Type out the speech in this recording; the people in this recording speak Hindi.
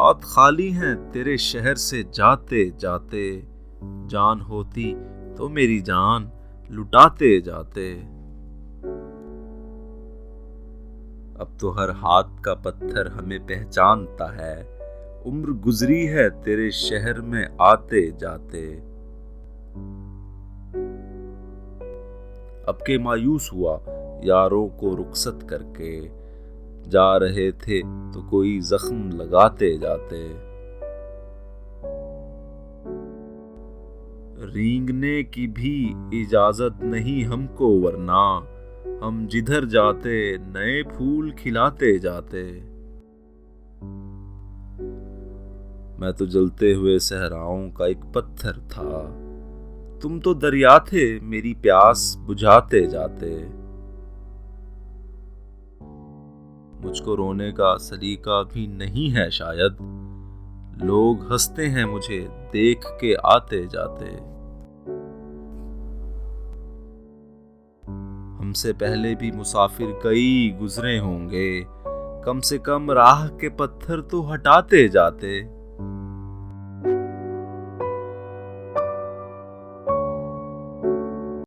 हाथ खाली हैं तेरे शहर से जाते जाते, जान होती तो मेरी जान लुटाते जाते। अब तो हर हाथ का पत्थर हमें पहचानता है, उम्र गुजरी है तेरे शहर में आते जाते। अब के मायूस हुआ यारों को रुखसत करके, जा रहे थे तो कोई जख्म लगाते जाते। रेंगने की भी इजाजत नहीं हमको, वरना हम जिधर जाते नए फूल खिलाते जाते। मैं तो जलते हुए सहराओं का एक पत्थर था, तुम तो दरिया थे मेरी प्यास बुझाते जाते। मुझको रोने का सलीका भी नहीं है शायद, लोग हंसते हैं मुझे देख के आते जाते। हमसे पहले भी मुसाफिर कई गुजरे होंगे, कम से कम राह के पत्थर तो हटाते जाते।